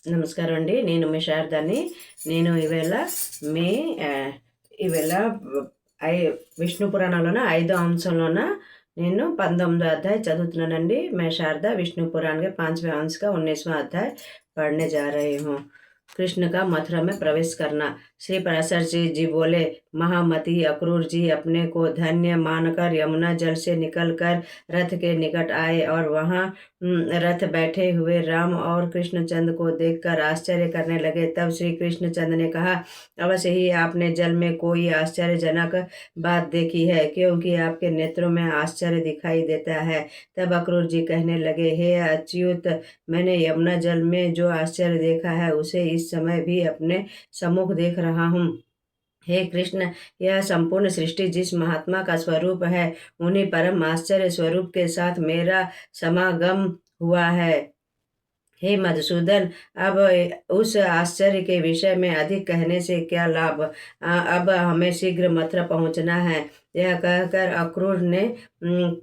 నమస్కారం అండి. నేను మీ శారదాని. నేను మీ ఈవేళ ఐ విష్ణు పురాణంలోన ఐదో అంశంలోన నేను 19वां अध्याय చదువుతున్నానండి. मैं शारदा विष्णु पुराण के 5वें अंश का 19वां अध्याय पढ़ने जा रही हूँ। कृष्ण का मथुरा में प्रवेश करना। श्री पराशर जी बोले, महामती अक्रूर जी अपने को धन्य मानकर यमुना जल से निकलकर रथ के निकट आए और वहां रथ बैठे हुए राम और कृष्णचंद को देखकर आश्चर्य करने लगे। तब श्री कृष्णचंद ने कहा, अवश्य ही आपने जल में कोई आश्चर्यजनक बात देखी है, क्योंकि आपके नेत्रों में आश्चर्य दिखाई देता है। तब अक्रूर जी कहने लगे, हे अच्युत, मैंने यमुना जल में जो आश्चर्य देखा है उसे इस समय भी अपने सम्मुख देख रहा हूँ। हे कृष्ण, यह संपूर्ण सृष्टि जिस महात्मा का स्वरूप है, उन्हीं परम आश्चर्य स्वरूप के साथ मेरा समागम हुआ है। हे मधुसूदन, अब उस आश्चर्य के विषय में अधिक कहने से क्या लाभ। अब हमें शीघ्र मथुरा पहुंचना है। यह कहकर अक्रूर ने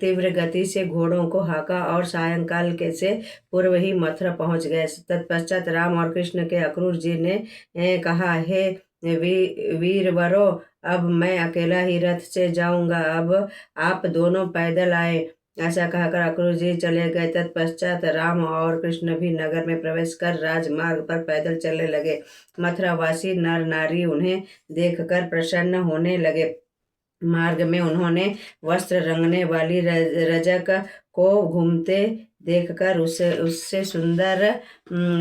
तीव्र गति से घोड़ों को हाँका और सायंकाल के से पूर्व ही मथुरा पहुंच गए। तत्पश्चात राम और कृष्ण के अक्रूर जी ने कहा, हे वीरवरों, अब मैं अकेला ही रथ से जाऊंगा, अब आप दोनों पैदल आए। ऐसा कहकर अक्रूर जी चले गए। तत्पश्चात राम और कृष्ण भी नगर में प्रवेश कर राजमार्ग पर पैदल चलने लगे। मथुरावासी नर नारी उन्हें देखकर प्रसन्न होने लगे। मार्ग में उन्होंने वस्त्र रंगने वाली रजक को घूमते देखकर उससे सुंदर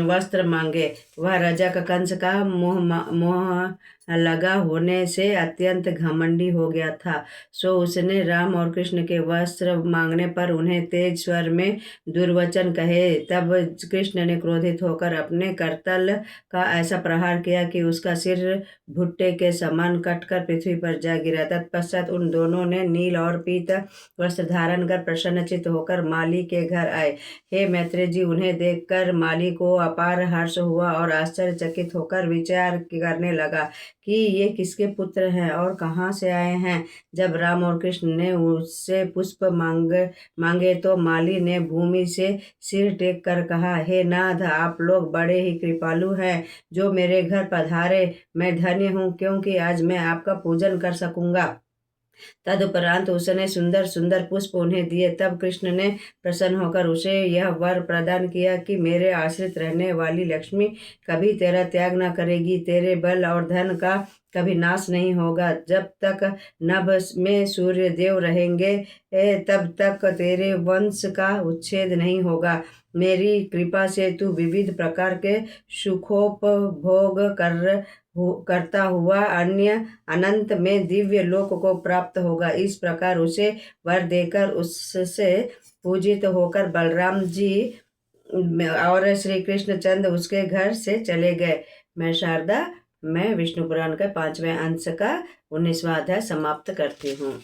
वस्त्र मांगे। वह रजक कंस का मोह लगा होने से अत्यंत घमंडी हो गया था, सो उसने राम और कृष्ण के वस्त्र मांगने पर उन्हें तेज स्वर में दुर्वचन कहे। तब कृष्ण ने क्रोधित होकर अपने करतल का ऐसा प्रहार किया कि उसका सिर भुट्टे के समान कटकर पृथ्वी पर जा गिरा। तत्पश्चात उन दोनों ने नील और पीत वस्त्र धारण कर प्रसन्नचित्त होकर माली के घर आए। हे मैत्रेय जी, उन्हें देखकर माली को अपार हर्ष हुआ और आश्चर्यचकित होकर विचार करने लगा कि ये किसके पुत्र हैं और कहाँ से आए हैं। जब राम और कृष्ण ने उससे पुष्प मांगे तो माली ने भूमि से सिर टेक कर कहा, हे नाथ, आप लोग बड़े ही कृपालु हैं जो मेरे घर पधारे। मैं धन्य हूँ, क्योंकि आज मैं आपका पूजन कर सकूंगा। तदुपरांत उसने सुंदर सुंदर पुष्प उन्हें दिए। तब कृष्ण ने प्रसन्न होकर उसे यह वर प्रदान किया कि मेरे आश्रित रहने वाली लक्ष्मी कभी तेरा त्याग न करेगी। तेरे बल और धन का कभी नाश नहीं होगा। जब तक नभ में सूर्य देव रहेंगे तब तक तेरे वंश का उच्छेद नहीं होगा। मेरी कृपा से तू विविध प्रकार के सुखोपभोग करता हुआ अन्य अनंत में दिव्य लोक को प्राप्त होगा। इस प्रकार उसे वर देकर उससे पूजित होकर बलराम जी और श्री कृष्णचंद उसके घर से चले गए। मैं शारदा, मैं विष्णु पुराण के 5वें अंश का 19वां अध्याय समाप्त करती हूँ।